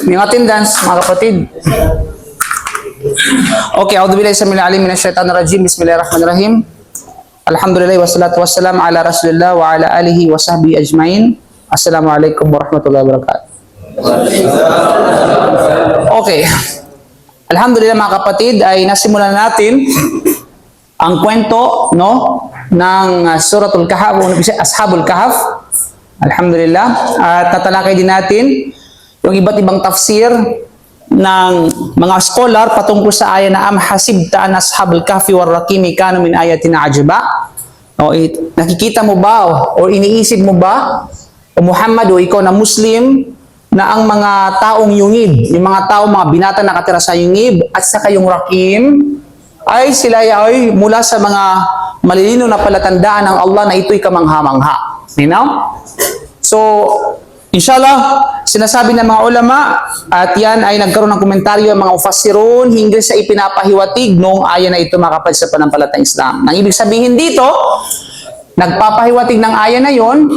Yung attendance, mga kapatid. Okay, a'udzubillahi samil alim minasyaitanir rajim. Bismillahirrahmanirrahim. Alhamdulillah wassalatu wassalamu ala Rasulillah wa ala alihi wa sahbihi ajmain. Assalamualaikum warahmatullahi wabarakatuh. Okay. Alhamdulillah mga kapatid, ay nasimulan natin ang kwento, no, ng Suratul Kahf, Ashabul Kahf. Alhamdulillah. At tatalakay din natin yung iba't ibang tafsir ng mga scholar patungkol sa aya na am hasibta an ashabul kahfi war raqimi kanu min ayatina ajaba. O, nakikita mo ba o iniisip mo ba o Muhammad o ikaw na Muslim na ang mga taong yungib, yung mga taong mga binata nakatira sa yungib at saka yung raqim ay sila ay mula sa mga malilino na palatandaan ng Allah na ito'y kamangha-mangha. You know? So, inshallah, sinasabi ng mga ulama at yan ay nagkaroon ng komentaryo ang mga ufassirun hinggil sa ipinapahiwatig noong aya na ito mga kapatid sa panampalatayang Islam. Nang ibig sabihin dito, nagpapahiwatig ng aya na yon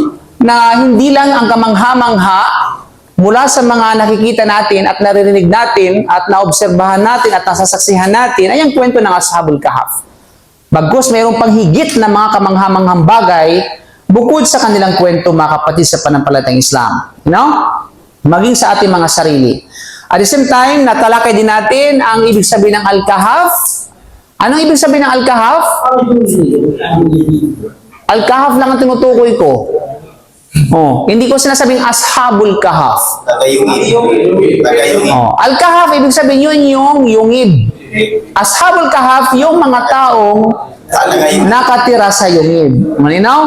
na hindi lang ang kamangha-mangha mula sa mga nakikita natin at naririnig natin at naobserbahan natin at nasasaksihan natin ay ang kwento ng Ashabul Kahf. Bagkus mayroong pang higit na mga kamangha-manghang bagay bukod sa kanilang kwento mga kapatid sa panampalatayang Islam. You know? Maging sa ating mga sarili. At the same time, natalakay din natin ang ibig sabihin ng Al-Kahf. Anong ibig sabihin ng Al-Kahf? Al-Kahf lang ang tinutukoy ko. Oh, hindi ko sinasabing Ashabul Kahf. Oh, Al-Kahf, ibig sabihin yun yung yungib. Ashabul Kahf, yung mga taong nakatira sa yungib. Malinaw?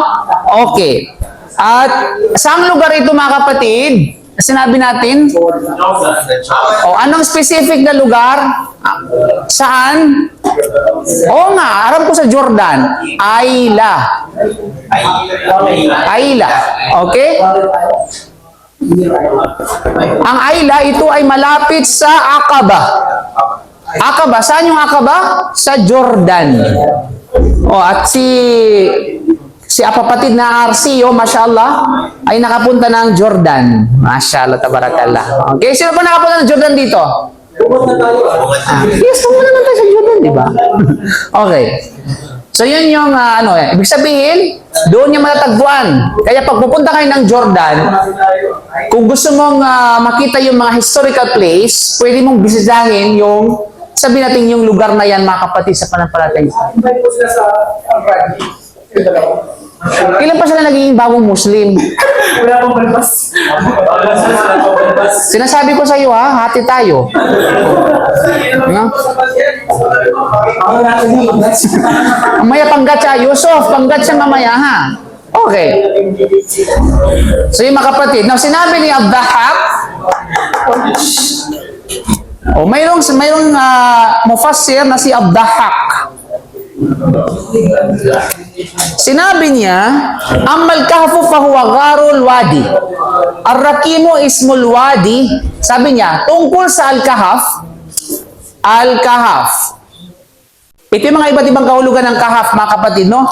Okay. At saang lugar ito mga kapatid? Sinabi natin? O, anong specific na lugar? Saan? Oo nga, aram ko sa Jordan. Ayla. Ayla. Okay? Ang Ayla, ito ay malapit sa Aqaba. Aqaba, saan yung Aqaba? Sa Jordan. Oh, at si apapatid na RC, oh, mashallah, ay nakapunta ng Jordan. Mashallah, tabarakallah. Okay, sino pa nakapunta ng Jordan dito? Yes, pumunta naman tayo sa Jordan, di ba? Okay. So, yun yung, ibig sabihin, doon niya matatagpuan. Kaya pag pupunta kayo ng Jordan, kung gusto mong makita yung mga historical place, pwede mong bisitahin yung, sabihin natin yung lugar na yan, mga kapatid sa panampalatayang Islam. Ilan pa sila naging bagong Muslim? Wala pang balbas. Sinasabi ko sa iyo ha, hati tayo. No? Mamaya panggatsa, Yusuf, panggatsa mamaya ha. Okay. So yung mga kapatid, now sinabi ni Abdahak, mayroong mufassir na si Abdahak. Sinabi niya, Ammal kahfu fahuwa gharul wadi. Ar-rakimu ismul wadi. Sabi niya, tungkol sa Al-Kahf, Al-Kahf. Ito yung mga iba't ibang kahulugan ng Kahf, mga kapatid, no?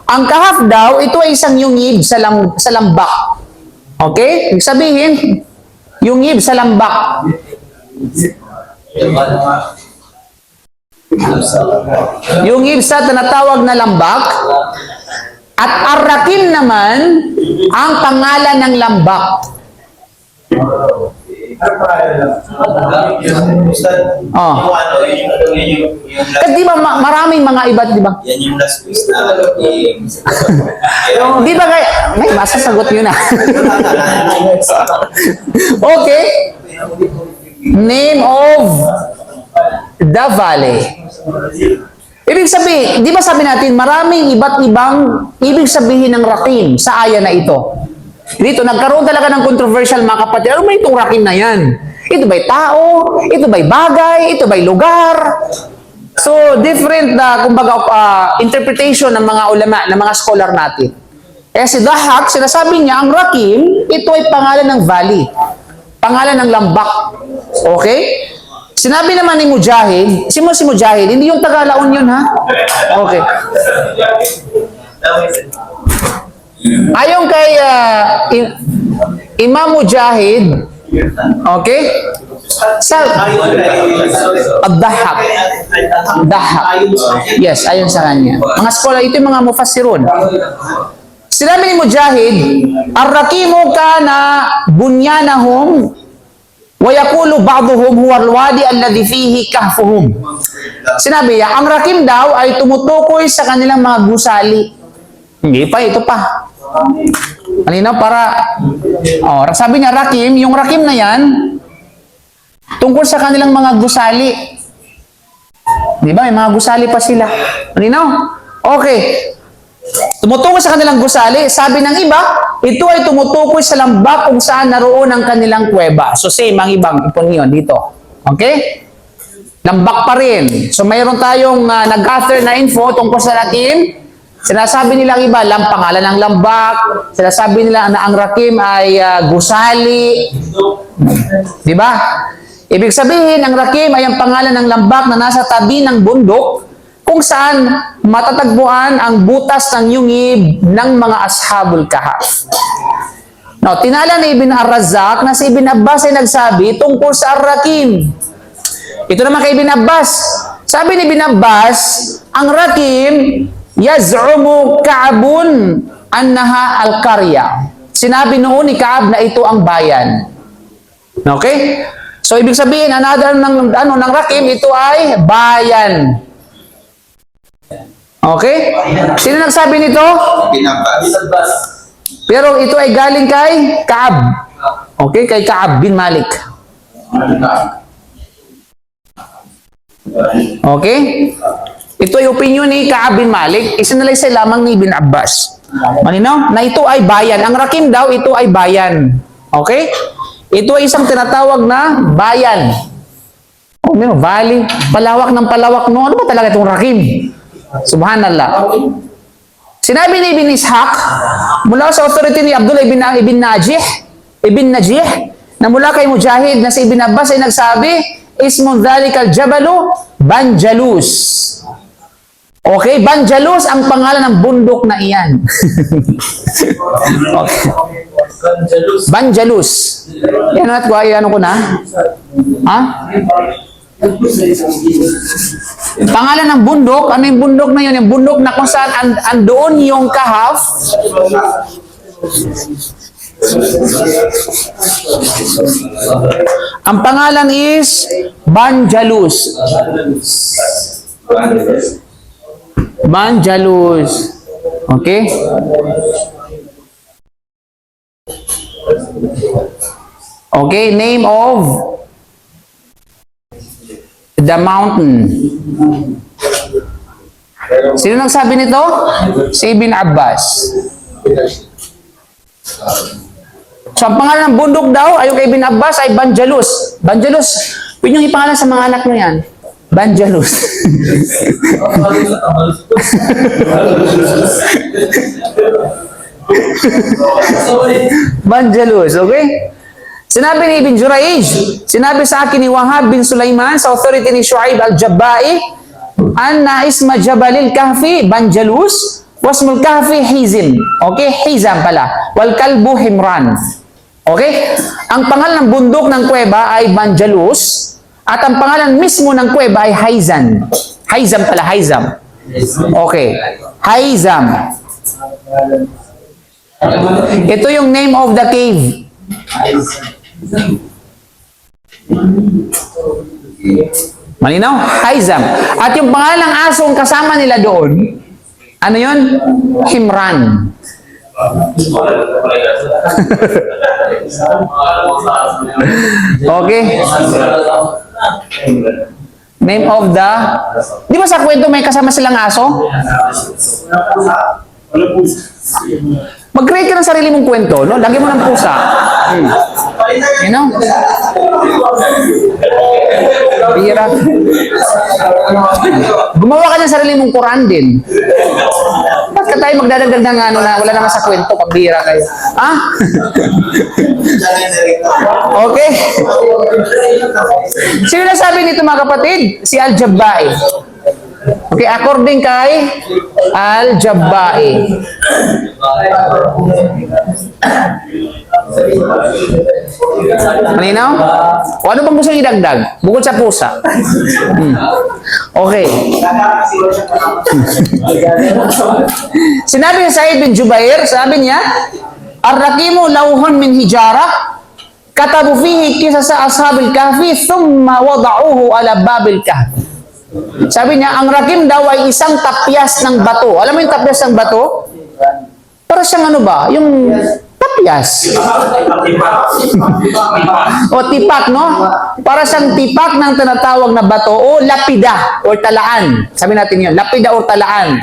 Ang Kahf daw, ito ay isang yungib sa lambak. Okay? Ibig sabihin, yungib sa lambak. Yung ibsa tinatawag na lambak at ar-rakim naman ang pangalan ng lambak. Oh. Kasi di ba maraming mga iba't di ba? Yan yung last quiz na Di ba kaya may masasagot yun na. Okay. Name of the valley. Ibig sabihin, di ba sabi natin, maraming iba't ibang ibig sabihin ng rakim sa aya na ito. Dito, nagkaroon talaga ng controversial mga kapatid. Ano ba itong rakim na yan? Ito ba'y tao? Ito ba'y bagay? Ito ba'y lugar? So, different interpretation ng mga ulama, ng mga scholar natin. Eh si Dahak, sinasabi niya, ang rakim, ito ay pangalan ng valley. Pangalan ng lambak. Okay? Sinabi naman ni Mujahid, si Mujahid, hindi yung Taga-Laon yun, ha? Okay. Ayon kay Imam Mujahid, okay? Ad-Dahhak. Dahhak. Yes, ayon sa kanya. Mga scholar, ito yung mga mufassirun. Sinabi ni Mujahid, Ar-Rakimu kana bunyanahum wa yaqulu ba'dhum huwa al-wadi alladhi fihi kahfuhum. Sinabi niya, ang Rakim daw ay tumutukoy sa kanilang mga gusali. Hindi pa, ito pa. Malinaw para, sabi niya Rakim, yung Rakim na yan, tungkol sa kanilang mga gusali. Di ba? May mga gusali pa sila. Malinaw? Okay. Tumutukoy sa kanilang gusali. Sabi ng iba, ito ay tumutukoy sa lambak kung saan naroon ang kanilang kuweba. So same ang ibang ipon yun dito. Okay? Lambak pa rin. So mayroon tayong nag-gather na info tungkol sa Rakim. Sinasabi nilang iba, pangalan ng lambak. Sinasabi nila na ang Rakim ay gusali. Di ba? Ibig sabihin, ang Rakim ay ang pangalan ng lambak na nasa tabi ng bundok kung saan matatagpuan ang butas ng yungib ng mga ashabul kahf. Now, tinala ni Ibn Ar-Razzaq na si Ibn Abbas ay nagsabi tungkol sa Ar-Rakim. Ito naman kay Ibn Abbas. Sabi ni Ibn Abbas, ang Rakim, yaz'umu Ka'bun annaha al-qarya. Sinabi noon ni Ka'ab na ito ang bayan. Okay? So, ibig sabihin, another ng Rakim, ito ay bayan. Okay? Sino nagsabi nito? Pero ito ay galing kay Ka'ab. Okay? Kay Ka'ab bin Malik. Okay? Ito ay opinion ni Ka'ab bin Malik. Isinalaysay lamang ni Ibn Abbas. Malinaw? Na ito ay bayan. Ang Rakim daw, ito ay bayan. Okay? Ito ay isang tinatawag na bayan. Valley. Palawak ng palawak no. Ano ba talaga itong Rakim? Subhanallah. Sinabi ni Ibn Ishaq, mula sa authority ni Abdullah ibn Najih, na mula kay Mujahid na si Ibn Abbas ay nagsabi, Ismun dhalikal jabalu Banjalus. Okay, Banjalus ang pangalan ng bundok na iyan. Okay. Banjalus. Yan at ano ko na? Ha? Pangalan ng bundok, ano yung bundok na yun? Yung bundok na kung saan andoon yung kahaf. Ang pangalan is Banjalus. Banjalus. Okay? Okay, name of the mountain. Sino nagsabi nito? Si Ibn Abbas. So, ang pangalan ng bundok daw, ayon kay Ibn Abbas, ay Banjalus. Banjalus, pwede nyo ipangalan sa mga anak nyo yan. Banjalus. Banjalus, okay? Sinabi ni Ibn Jurayj, sinabi sa akin ni Wahab bin Sulaiman sa authority ni Shu'aib al-Jabba'i, anna isma Jabalil Kahfi Banjalus, wasmul Kahfi Hizim. Okay? Hizam pala. Wal kalbu Himran. Okay? Ang pangalan ng bundok ng kuweba ay Banjalus, at ang pangalan mismo ng kuweba ay Haizan. Haizam pala, Haizam. Okay. Haizam. Ito yung name of the cave. Malinaw? Haizam. At yung pangalan ng asong kasama nila doon, ano yun? Himran. Okay? Name of the... Di ba sa kwento may kasama silang aso? Mag-create ka ng sarili mong kwento, no? Lagyan mo ng pusa. You know? Bira. Gumawa ka ng sarili mong Quran din. Ba't ka tayo magdadagdag ng ano na wala naman sa kwento, pambira kayo? Ha? Okay? Sino na sabi nito mga kapatid? Si Al-Jabba'i. Okay, according kay Al-Jabba'i. Malinaw? O ano bang gusto niyo idagdag? Bukod sa pusa. Okay. Sinabi ni Sa'id bin Jubair, sabi niya, Ar-rakimu lawhun min hijara, katabu fihi kisas ashabil kahfi, thumma wada'uhu ala babil kahfi. Sabi niya, ang rakim daw ay isang tapyas ng bato. Alam mo yung tapyas ng bato? Para siyang ano ba? Yung tapyas. O tipak, no? Para siyang tipak ng tinatawag na bato o lapida o talaan. Sabi natin yun, lapida o talaan.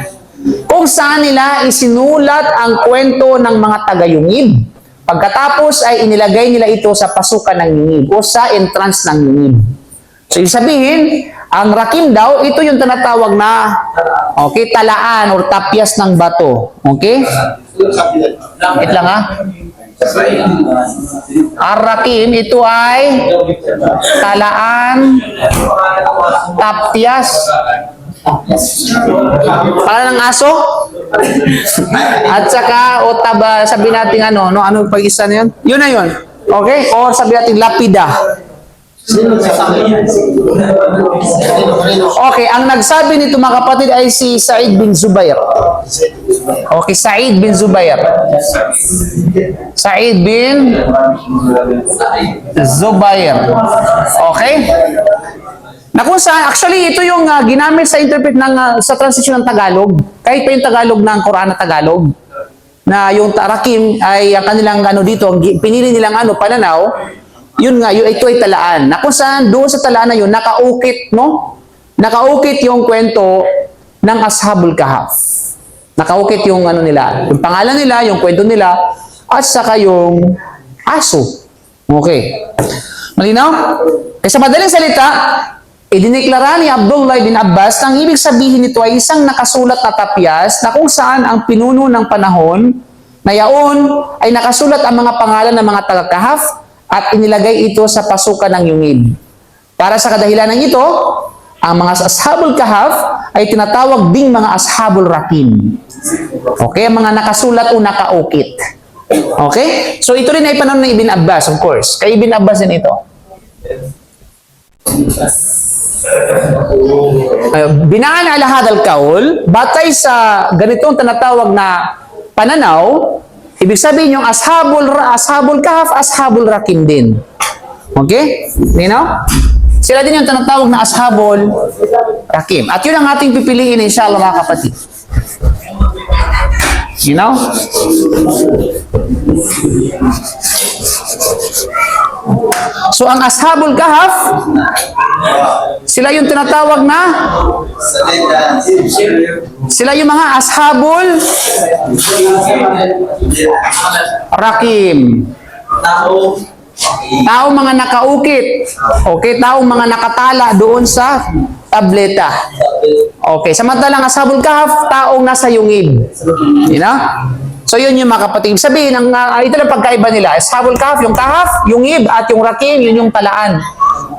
Kung saan nila isinulat ang kwento ng mga tagayungib. Pagkatapos ay inilagay nila ito sa pasukan ng yungib o sa entrance ng yungib. So, ibig sabihin, ang rakim daw, ito yung tinatawag na okay, talaan or tapyas ng bato. Okay? Wait lang ha. Ar-rakim, ito ay talaan, tapyas, para ng aso? At saka, o taba, sabi natin ano pag-isa na yun? Yun na yun. Okay? O sabi natin lapida. Okay, ang nagsabi nito mga kapatid ay si Sa'id bin Zubair. Okay, Sa'id bin Zubair. Sa'id bin Zubair. Okay? Na kung saan, actually, ito yung ginamit sa interpret ng sa translation ng Tagalog. Kahit pa yung Tagalog ng Quran na Tagalog. Na yung Rakim ay ang kanilang dito, pinili nilang pananaw, yun nga, ito ay talaan. Na kung saan, doon sa talaan na yun, nakaukit, no? Nakaukit yung kwento ng Ashabul Kahf. Nakaukit yung nila, yung pangalan nila, yung kwento nila, at saka yung aso. Okay. Malinaw? Kaya sa madaling salita, idineklara ni Abdullah bin Abbas na ang ibig sabihin nito ay isang nakasulat na tapyas na kung saan ang pinuno ng panahon na yaon ay nakasulat ang mga pangalan ng mga taga-Kahf at inilagay ito sa pasukan ng yungib. Para sa kadahilanan ito, ang mga Ashabul Kahf ay tinatawag ding mga Ashabul Rakim. Okay? Mga nakasulat o nakaukit. Okay? So ito rin ay panahon ng Ibn Abbas, of course. Kay Ibn Abbas din ito. Binaan ala hadal kaul, batay sa ganitong tinatawag na pananaw, ibig sabihin yung Ashabul Kahf, Ashabul Rakim din. Okay? You know? Sila din yung tinatawag na Ashabul Rakim. At yun ang ating pipiliin, inshallah mga kapatid. You know? So, ang Ashabul Kahf, sila yung tinatawag na sila yung mga Ashabul Rakim. Taong mga nakaukit. Okay, taong mga nakatala doon sa tableta. Okay, samantalang Ashabul Kahf, taong nasa yungib. You know? So yun yung mga kapatid. Sabihin, ito lang pagkaiba nila. Ashabul Kahf, yung Kahf, yungib, at yung Rakim, yun yung talaan.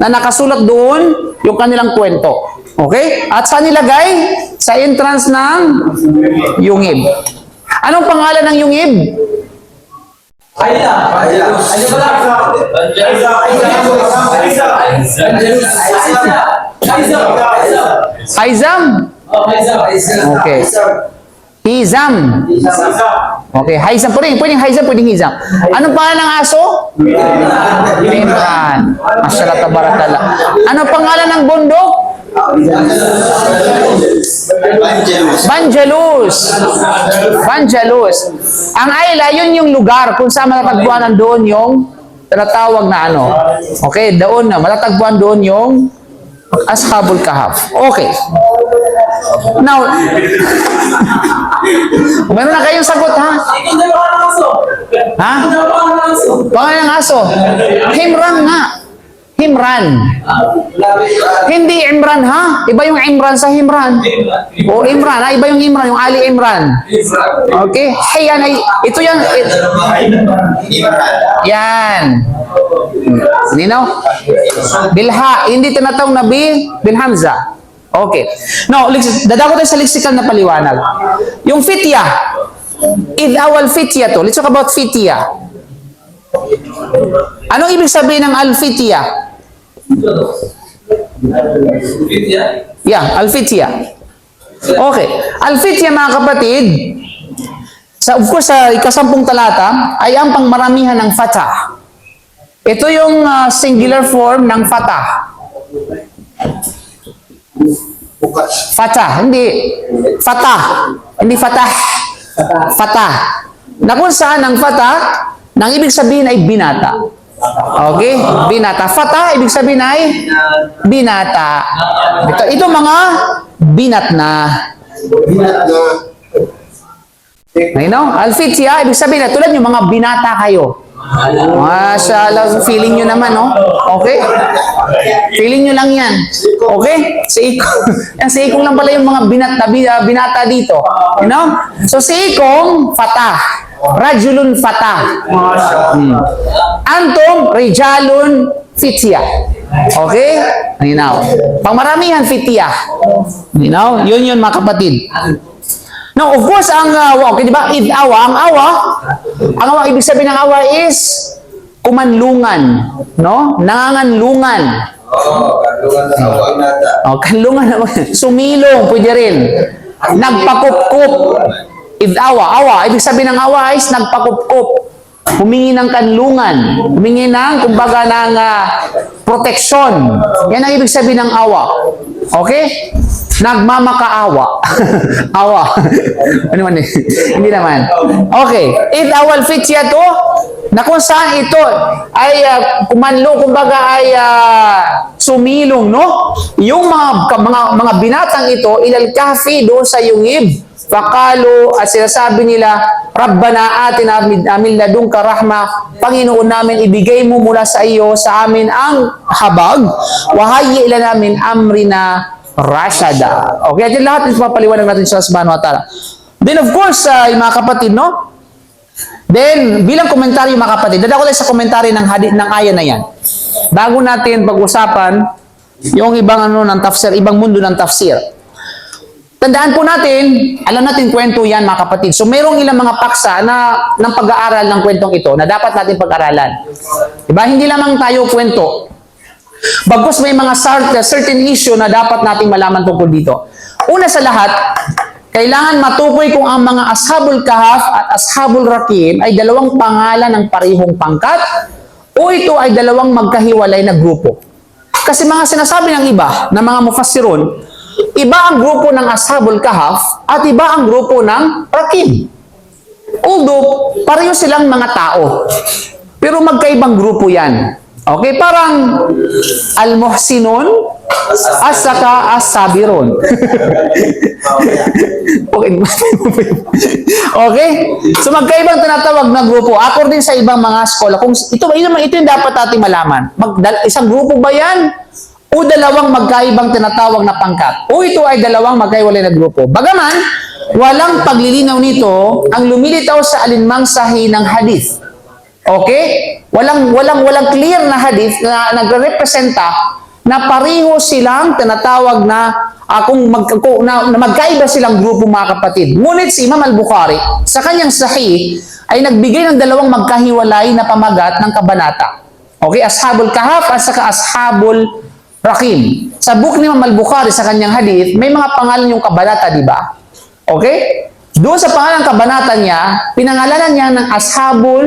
Na nakasulat doon yung kanilang kwento. Okay? At saan nilagay? Sa entrance ng yungib. Anong pangalan ng yungib? Haizam? Okay. Hizam. Okay, Haizam. Pwedeng Haizam, pwedeng Hizam. Anong pangalan ng aso? Imran. Masyaallah, tabarakallah. Anong pangalan ng bundok? Banjalus. Ang Ayla, yun yung lugar kung saan matatagpuan doon yung tinatawag na Okay, doon na. Matatagpuan doon yung Ashabul Kahf. Okay. Now, meron na kayong sagot, ha? Ha? Pangalan ng aso? Himran nga. Himran. Hindi Imran, ha? Iba yung Imran sa Himran. O Imran, ha? Iba yung Imran, yung Ali Imran. Okay? Ayan, ito yan. Yan. Nino? Bilha. Hindi tinatawag na Bil Hamza. Okay. Now, dadako tayo sa lexical na paliwanag. Yung fitya, idawal fitya to. Let's talk about fitya. Anong ibig sabihin ng al-fitya? Yeah, al-fitya. Okay. Al-fitya, mga kapatid, of course, sa ikasampung talata, ay ang pangmaramihan ng fata. Ito yung singular form ng fata. Fata, hindi. Fata. Hindi fatah. Fata. Na kung saan ang fata, nang ibig sabihin ay binata. Okay? Binata. Fata, ibig sabihin ay binata. Ito mga binat na. You know? Al-fitya, ibig sabihin na tulad yung mga binata kayo. Mashallah, feeling nyo naman, no? Okay? Feeling nyo lang yan. Okay? Si Ikong lang pala yung mga binata dito. You know? So, si Ikong, fatah. Rajulun fatah. Antum, rijalun fitya. Okay? You know? Pangmaramihan fitya. You know? Yun mga kapatid. Now, of course, okay, di ba? Ang awa, ibig sabihin ng awa is kumanlungan, no? Nanganganlungan. Kanlungan naman. Sumilong, pwede rin. Nagpakup-kup. Awa, ibig sabihin ng awa is nagpakup-kup. Humingi ng kanlungan. Humingi ng, kumbaga, ng proteksyon. Yan ang ibig sabihin ng awa. Okay? Nagmamakaawa. Awa. Ano man eh? Hindi naman. Okay. Idawal fitya to, na kung saan ito ay kumanlo, kumbaga ay sumilong, no? Yung mga binatang ito, ilal kahfi doon sa yungib. Faqalu, at sinasabi nila, Rabbana atina min ladunka rahma, Panginoon namin, ibigay mo mula sa iyo sa amin ang habag, wahayyi ila namin amrina rashada. Okay, at yung lahat ito papaliwanag natin sa subhanahu wa ta'ala. Then of course, yung mga kapatid, no? Then, bilang komentaryo mga kapatid, dadako tayo sa komentaryo ng hadith ng aya na yan. Bago natin pag-usapan yung ibang ng tafsir, ibang mundo ng tafsir. Tandaan po natin, alam natin kwento yan mga kapatid. So mayroong ilang mga paksa ng pag-aaral ng kwentong ito na dapat natin pag-aralan. Diba? Hindi lamang tayo kwento. Bagkus may mga certain issue na dapat nating malaman tungkol dito. Una sa lahat, kailangan matukoy kung ang mga Ashabul Kahf at Ashabul Rakim ay dalawang pangalan ng parihong pangkat o ito ay dalawang magkahiwalay na grupo. Kasi mga sinasabi ng iba, ng mga mufassirun, iba ang grupo ng Ashabul Kahf at iba ang grupo ng Rakim. Although, pareho silang mga tao. Pero magkaibang grupo yan. Okay, parang al-muhsinun at saka as-sabirun. Okay? So magkaibang tinatawag na grupo. According sa ibang mga skola, kung ito yung dapat nating malaman. Isang grupo ba yan? O dalawang magkaibang tinatawag na pangkat? O ito ay dalawang magkaiwalay na grupo? Bagaman, walang paglilinaw nito ang lumilitaw sa alinmang sahi ng hadith. Okay? Walang clear na hadith na nagre-representa na pareho silang tinatawag na magkaiba silang grupo mga kapatid. Ngunit si Imam Al-Bukhari sa kanyang sahih ay nagbigay ng dalawang magkahiwalay na pamagat ng kabanata. Okay? Ashabul Kahf at saka Ashabul Rakim. Sa book ni Imam Al-Bukhari sa kanyang hadith, may mga pangalan yung kabanata, di ba? Okay? Doon sa pangalan ng kabanata niya, pinangalanan niya ng Ashabul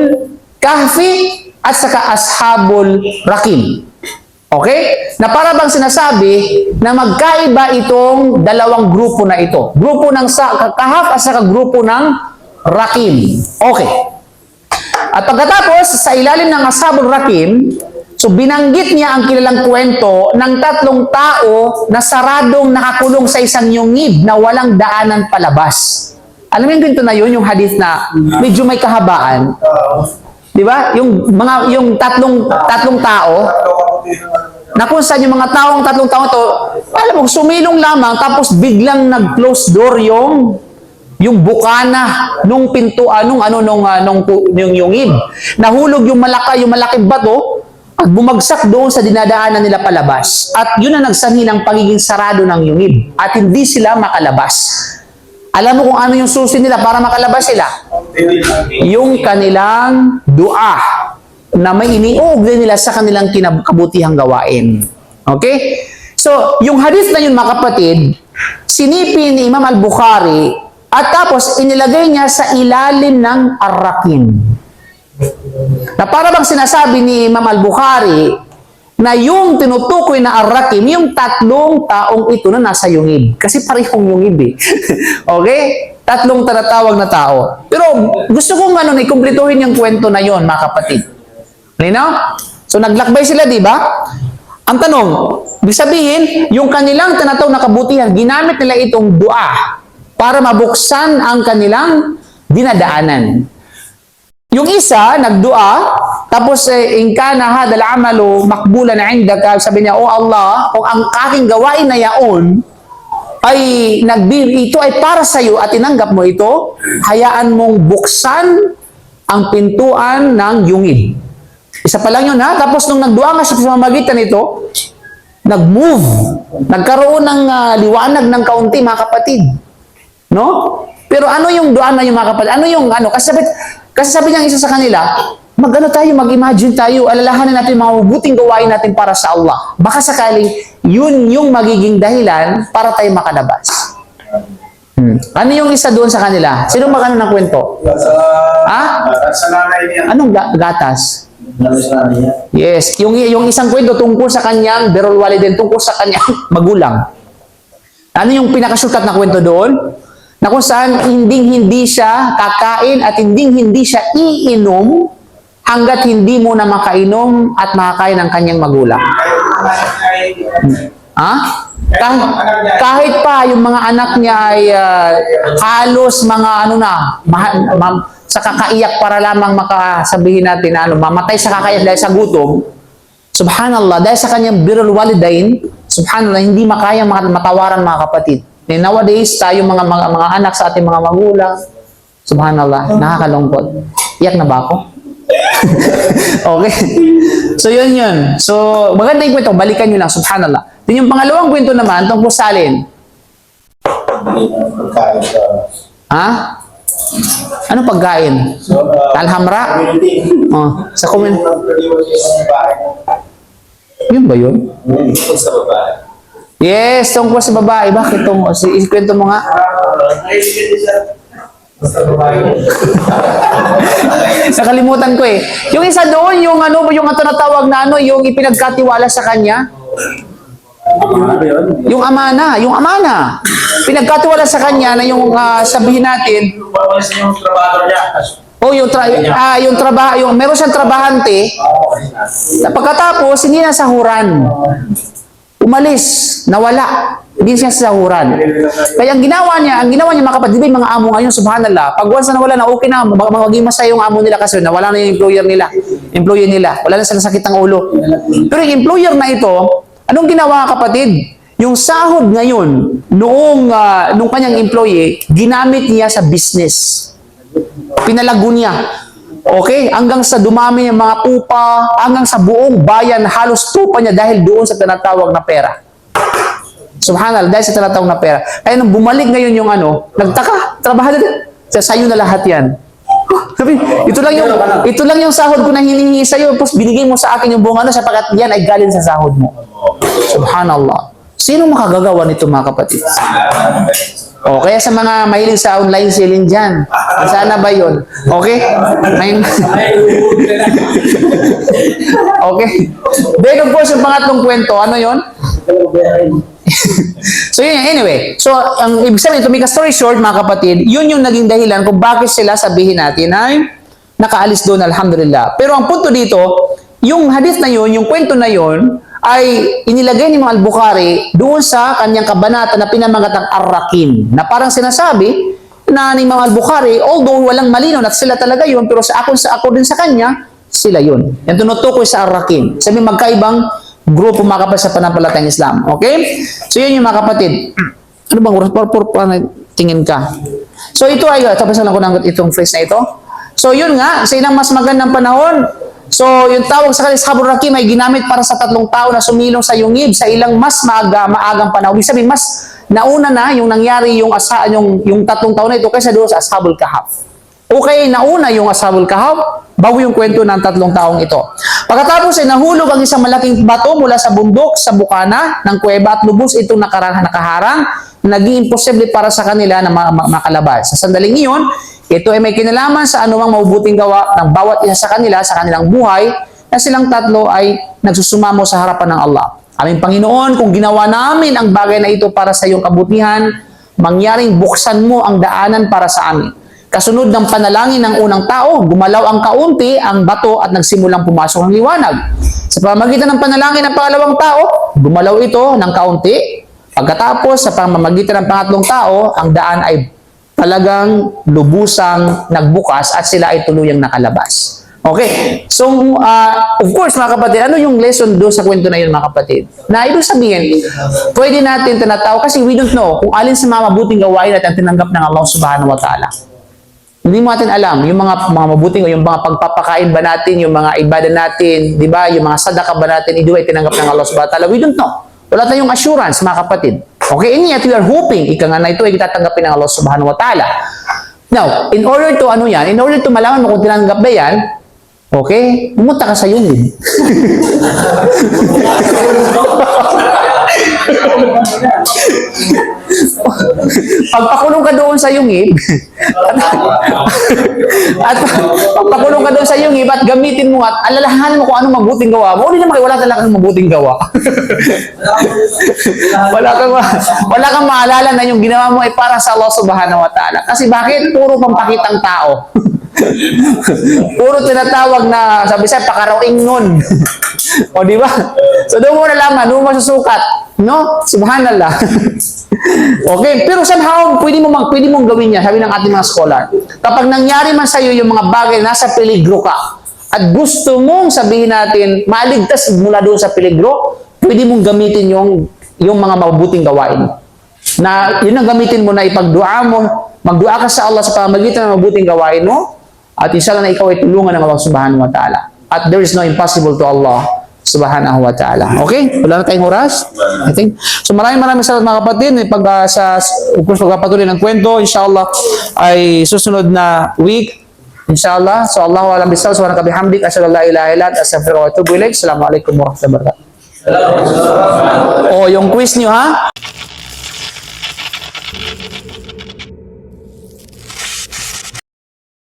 Kahfi at saka Ashabul Rakim. Okay? Na para bang sinasabi na magkaiba itong dalawang grupo na ito. Grupo ng Kahf at saka grupo ng Rakim. Okay. At pagkatapos, sa ilalim ng Ashabul Rakim, so binanggit niya ang kilalang kwento ng tatlong tao na saradong nakakulong sa isang yungib na walang daanan palabas. Alam mo yung kwento na yun, yung hadith na medyo may kahabaan. Di ba? Yung tatlong tao, na kung saan yung mga tatlong tao to, alam mo, sumilong lamang, tapos biglang nag-close door yung bukana nung pintuan, nung yungib. Nahulog yung malaking bato, at bumagsak doon sa dinadaanan nila palabas. At yun ang nagsanhi ng pagiging sarado ng yungib. At hindi sila makalabas. Alam mo kung ano yung susi nila para makalabas sila? Yung kanilang dua na may iniuugnay nila sa kanilang kabutihang gawain. Okay? So, yung hadith na yun, mga kapatid, sinipin ni Imam Al-Bukhari at tapos inilagay niya sa ilalim ng arrakin. Na para bang sinasabi ni Imam Al-Bukhari na yung tinutukoy na arrakim, yung tatlong taong ito na nasa yungib. Kasi parehong yungib eh. Okay? Tatlong tinatawag na tao. Pero gusto kong ikumplituhin yung kwento na yon, mga kapatid. Linaw? So naglakbay sila, di ba? Ang tanong, ibig sabihin, yung kanilang tinatawag na kabutihan, ginamit nila itong dua para mabuksan ang kanilang dinadaanan. Yung isa, nagdua, tapos in kana hadal amalu makbulan indaka, sabi niya, "Oh Allah, kung ang aking gawain na yaon ay ito ay para sa iyo at tinanggap mo ito, hayaan mong buksan ang pintuan ng yungib." Isa pa lang yun ha. Tapos nung nagdua nga sa pamamagitan nito, nag-move, nagkaroon ng liwanag ng kaunti, mga kapatid. No? Pero ano yung dua na yung mga kapatid? Ano yung kasi sabi niya isa sa kanila, mag-imagine tayo, alalahanin natin yung mga mabuting gawain natin para sa Allah. Baka sakaling yun yung magiging dahilan para tayo makalabas. Ano yung isa doon sa kanila? Sino magano ng kwento? Sa nanay niya. Anong gatas? Yes, yung isang kwento tungkol sa kanyang birrul walidain, tungkol sa kanyang magulang. Ano yung pinakasukat na kwento doon? Na kung saan hindi siya kakain at hindi siya iinom hanggat hindi mo na makainom at makakain ng kanyang magulang. Kahit pa yung mga anak niya ay halos mga sa kakaiyak para lamang makasabihin natin mamatay sa kakaiyak dahil sa gutom. Subhanallah, dahil sa kanyang birrul walidain, subhanallah, hindi makayang matawaran, mga kapatid. Nowadays, tayo mga anak sa ating mga magulang, subhanallah, nakakalungkot. Iyak na ba ako? Okay. So, yun. So, maganda yung kwento. Balikan nyo lang, subhanallah. Then yung pangalawang kwento naman, tungkol sa alin? Ha? Anong pagkain? Alhamra? Sa community. Yun ba yun? Sa babae. Yes, tungkol sa babae. Bakit tungkol? Ikwento mo nga. Nakalimutan ko eh. Yung isa doon, yung tinatawag na yung ipinagkatiwala sa kanya. Yung amana. Pinagkatiwala sa kanya na yung sabihin natin. Yung trabaho niya. Yung trabaho, meron siyang trabahante. Pagkatapos, hindi na sahuran. Umalis, nawala. Hindi siya sahuran. Kaya ang ginawa niya mga kapatid, mga amo ngayon, subhanallah, pag once na nawala na, okay na, magiging masaya yung amo nila kasi nawala na yung employee nila. Wala na silang sakit ng ulo. Pero yung employer na ito, anong ginawa, kapatid? Yung sahod ngayon, nung kanyang employee, ginamit niya sa business. Pinalago niya. Okay? Hanggang sa dumami yung mga tupa, hanggang sa buong bayan, halos tupa niya dahil doon sa tinatawag na pera. Subhanallah, dahil sa tinatawag na pera. Kaya nung bumalik ngayon yung nagtaka, trabaho na, sa'yo na lahat yan. Sabi, ito lang yung sahod ko na hinihingi sa'yo, tapos binigay mo sa akin yung buong sapagat yan ay galing sa sahod mo. Subhanallah. Sino makagagawa nito, mga kapatid? Kaya sa mga mahilig sa online selling dyan, sana ba yun? Okay? Okay. Then of course, yung pangatlong kwento, ano yun? So yun, anyway. So, ang ibig sabihin, to make a story short, mga kapatid, yun yung naging dahilan kung bakit sila sabihin natin ay nakaalis doon, alhamdulillah. Pero ang punto dito, yung hadith na yun, yung kwento na yun, ay inilagay ni Al-Bukhari doon sa kanyang kabanata na pinamagatang Ar-Rakin. Na parang sinasabi na ni Al-Bukhari, although walang malinaw at sila talaga yun, pero ako din sa kanya, sila yun. Yan tunutukoy sa Ar-Rakin. Sabi magkaibang grupo, mga kapatid, sa panampalatayang Islam. Okay? So yun yung mga kapatid. Ano bang oras? Tingin ka. So ito ay, tapos na lang ko ng itong phrase na ito. So yun nga, sa ilang mas magandang panahon, So, yung tawag sa kanila, Ashabul Rakim, ay ginamit para sa 3 tao na sumilong sa yungib sa ilang mas maagang panahon. Ibig sabihin, mas nauna na yung nangyari yung 3 taon na ito kaysa doon sa Ashabul Kahf. Okay, nauna yung Ashabul Kahf, bago yung kwento ng 3 taong ito. Pagkatapos ay nahulog ang isang malaking bato mula sa bundok, sa bukana ng kuweba at lubos itong nakaharang, naging imposible para sa kanila na makalabas. Sa sandaling iyon, ito ay may kinalaman sa anumang mabubuting gawa ng bawat isa sa kanila sa kanilang buhay na silang 3 ay nagsusumamo sa harapan ng Allah. Aming Panginoon, kung ginawa namin ang bagay na ito para sa iyong kabutihan, mangyaring buksan mo ang daanan para sa amin. Kasunod ng panalangin ng unang tao, gumalaw ang kaunti ang bato at nagsimulang pumasok ang liwanag. Sa pamamagitan ng panalangin ng pangalawang tao, gumalaw ito ng kaunti. Pagkatapos, sa pamamagitan ng pangatlong tao, ang daan ay talagang lubusang nagbukas at sila ay tuluyang nakalabas. Okay. So, of course, mga kapatid, ano yung lesson doon sa kwento na yun, mga kapatid? Na ibig sabihin, pwede natin tinatawag kasi we don't know kung alin sa mga mabuting gawain at ang tinanggap ng Allah subhanahu wa ta'ala. Hindi mo natin alam, yung mga mabuting, yung mga pagpapakain ba natin, yung mga ibadah natin, di ba, yung mga sadaka ba natin, ito ay tinanggap ng Allah subhanahu wa ta'ala. We don't know. Wala tayong assurance, mga kapatid. Okay, and yet we are hoping, ika nga na ito ay tatanggapin ng Allah subhanahu wa ta'ala. Now, in order to malaman mo kung tinanggap ba yan, okay, pumunta ka sa yungib. Pagpakulong ka doon sa yungib, at pagpakulong ka doon sa yungib at gamitin mo at alalahanin mo kung anong mabuting gawa mo, hindi naman wala talagang mabuting gawa. wala kang maalala na yung ginawa mo ay para sa Allah subhanahu wa ta'ala. Kasi bakit? Puro pampakitang tao. Puro tinatawag na, sabi sa'yo, pakaraing nun. O, di ba? So, doon mo nalaman, doon mo masusukat. No? Subhanallah. Okay, pero somehow, pwede mong gawin yan, sabi ng ating mga scholar. Kapag nangyari man sa'yo yung mga bagay, nasa peligro ka, at gusto mong sabihin natin, maligtas mula doon sa peligro, pwede mong gamitin yung mga mabuting gawain. Na, yun ang gamitin mo na ipagdua mo, magdua ka sa Allah sa pamamagitan ng mabuting gawain mo, at inshallah na ikaw ay tulungan ng Allah subhanahu wa ta'ala. At there is no impossible to Allah subhanahu wa ta'ala. Okay? Wala na tayong oras? I think. So maraming salamat mga kapatid. Of course, pagpapatuloy ng kwento, inshallah, ay susunod na week. Inshallah. So Allahu alam bisawab. Subhanaka bihamdik. Asyhadu an la ilaha illa anta astaghfiruka wa atubu ilaik. Assalamualaikum warahmatullahi wabarakatuh. Yung quiz niyo ha?